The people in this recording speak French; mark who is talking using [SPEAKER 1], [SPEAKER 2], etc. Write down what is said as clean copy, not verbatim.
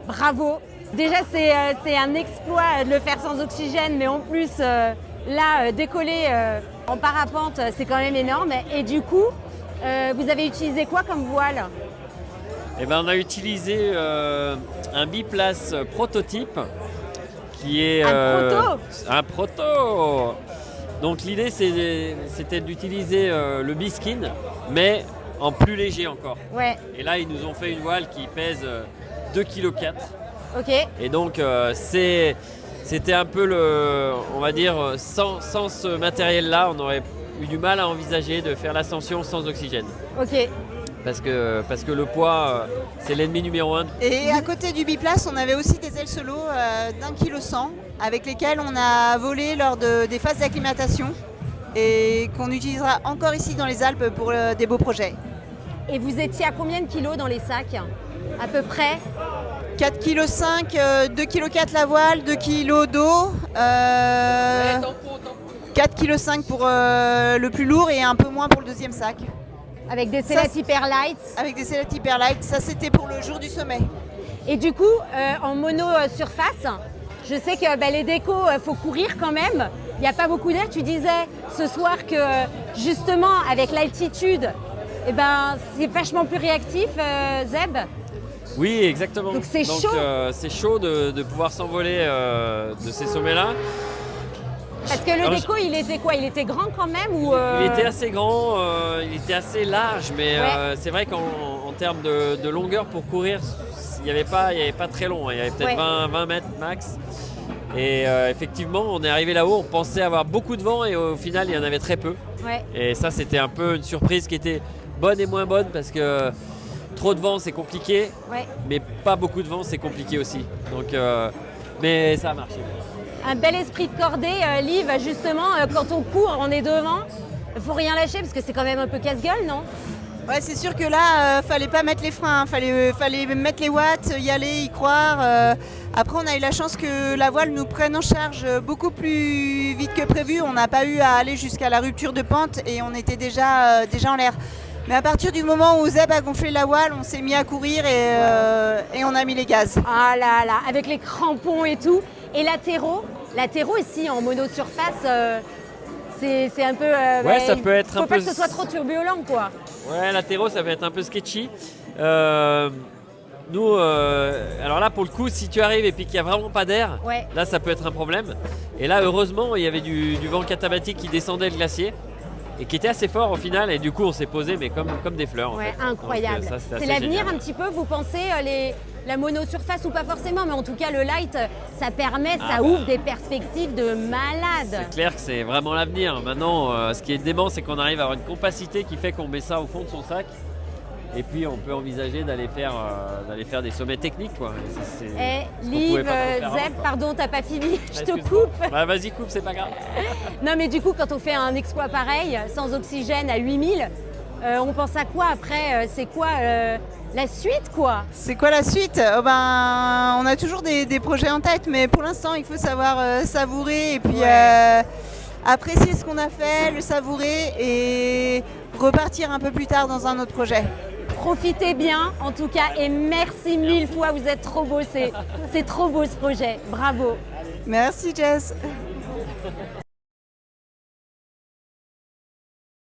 [SPEAKER 1] Bravo. Déjà, c'est un exploit de le faire sans oxygène, mais en plus, décoller en parapente, c'est quand même énorme. Et du coup, vous avez utilisé quoi comme voile?
[SPEAKER 2] Eh ben, on a utilisé un biplace prototype qui est un proto. Donc l'idée c'était d'utiliser le biskin, mais en plus léger encore.
[SPEAKER 1] Ouais.
[SPEAKER 2] Et là ils nous ont fait une voile qui pèse 2,4 kg.
[SPEAKER 1] Ok.
[SPEAKER 2] Et donc c'était un peu on va dire, sans ce matériel-là, on aurait eu du mal à envisager de faire l'ascension sans oxygène.
[SPEAKER 1] Ok.
[SPEAKER 2] Parce que le poids, c'est l'ennemi numéro 1.
[SPEAKER 3] Et à côté du biplace, on avait aussi des ailes solo d'1,1 kg avec lesquelles on a volé lors des phases d'acclimatation et qu'on utilisera encore ici dans les Alpes pour des beaux projets.
[SPEAKER 1] Et vous étiez à combien de kilos dans les sacs? À peu près
[SPEAKER 3] 4,5 kg, 2,4 kg la voile, 2 kg d'eau, 4,5 kg pour le plus lourd et un peu moins pour le deuxième sac.
[SPEAKER 1] avec des sellettes hyper light.
[SPEAKER 3] Avec des sellettes hyper light, ça c'était pour le jour du sommet.
[SPEAKER 1] Et du coup, en mono surface, je sais que les décos, faut courir quand même. Il n'y a pas beaucoup d'air. Tu disais ce soir que justement, avec l'altitude, c'est vachement plus réactif, Zeb.
[SPEAKER 2] Oui, exactement.
[SPEAKER 1] Donc c'est chaud.
[SPEAKER 2] C'est chaud de pouvoir s'envoler de ces sommets-là.
[SPEAKER 1] Parce que le déco, il était quoi? Il était grand quand même ou
[SPEAKER 2] Il était assez grand, il était assez large, mais
[SPEAKER 1] Ouais.
[SPEAKER 2] c'est vrai qu'en termes de longueur pour courir, il n'y avait pas très long, hein. Il y avait peut-être
[SPEAKER 1] Ouais.
[SPEAKER 2] 20 mètres max. Et effectivement, on est arrivé là-haut, on pensait avoir beaucoup de vent et au final, il y en avait très peu.
[SPEAKER 1] Ouais.
[SPEAKER 2] Et ça, c'était un peu une surprise qui était bonne et moins bonne parce que trop de vent, c'est compliqué,
[SPEAKER 1] Ouais.
[SPEAKER 2] mais pas beaucoup de vent, c'est compliqué aussi. Donc, mais ça a marché.
[SPEAKER 1] Un bel esprit de cordée, Liv, justement, quand on court, on est devant. Il faut rien lâcher parce que c'est quand même un peu casse-gueule, non?
[SPEAKER 3] Ouais, c'est sûr que là, fallait pas mettre les freins, hein. Fallait mettre les watts, y aller, y croire. Après, on a eu la chance que la voile nous prenne en charge beaucoup plus vite que prévu. On n'a pas eu à aller jusqu'à la rupture de pente et on était déjà en l'air. Mais à partir du moment où Zeb a gonflé la voile, on s'est mis à courir et on a mis les gaz.
[SPEAKER 1] Ah là là, avec les crampons et tout. Et latéraux ici en monosurface, c'est un peu.
[SPEAKER 2] Ouais, ça peut être
[SPEAKER 1] faut
[SPEAKER 2] un
[SPEAKER 1] pas
[SPEAKER 2] peu.
[SPEAKER 1] que ce soit trop turbulent, quoi.
[SPEAKER 2] Ouais, latéraux, ça va être un peu sketchy. Nous, alors là, pour le coup, si tu arrives et puis qu'il n'y a vraiment pas d'air,
[SPEAKER 1] Ouais.
[SPEAKER 2] là, ça peut être un problème. Et là, heureusement, il y avait du vent katabatique qui descendait le glacier et qui était assez fort au final. Et du coup, on s'est posé, mais comme des fleurs. En
[SPEAKER 1] Ouais,
[SPEAKER 2] fait.
[SPEAKER 1] incroyable.
[SPEAKER 2] Donc, ça,
[SPEAKER 1] C'est
[SPEAKER 2] assez
[SPEAKER 1] l'avenir
[SPEAKER 2] génial.
[SPEAKER 1] un petit peu, vous pensez, la monosurface ou pas forcément, mais en tout cas le light, ça permet, ça ouvre des perspectives de malade.
[SPEAKER 2] C'est clair que c'est vraiment l'avenir. Maintenant, ce qui est dément, c'est qu'on arrive à avoir une compacité qui fait qu'on met ça au fond de son sac. Et puis, on peut envisager d'aller faire des sommets techniques, quoi.
[SPEAKER 1] Eh,
[SPEAKER 2] Ce qu'on
[SPEAKER 1] Liv,
[SPEAKER 2] pouvait pas faire avant,
[SPEAKER 1] Zeb,
[SPEAKER 2] quoi.
[SPEAKER 1] pardon, t'as pas fini, je te
[SPEAKER 2] Excuse-moi.
[SPEAKER 1] coupe.
[SPEAKER 2] Bah, vas-y, coupe, c'est pas grave.
[SPEAKER 1] Non, mais du coup, quand on fait un exploit pareil, sans oxygène à 8000, on pense à quoi après? C'est quoi la suite, quoi?
[SPEAKER 3] C'est quoi la suite? On a toujours des projets en tête, mais pour l'instant, il faut savoir savourer et puis apprécier ce qu'on a fait, le savourer et repartir un peu plus tard dans un autre projet.
[SPEAKER 1] Profitez bien, en tout cas, et merci mille fois, vous êtes trop beaux, c'est trop beau ce projet, bravo.
[SPEAKER 3] Merci Jess.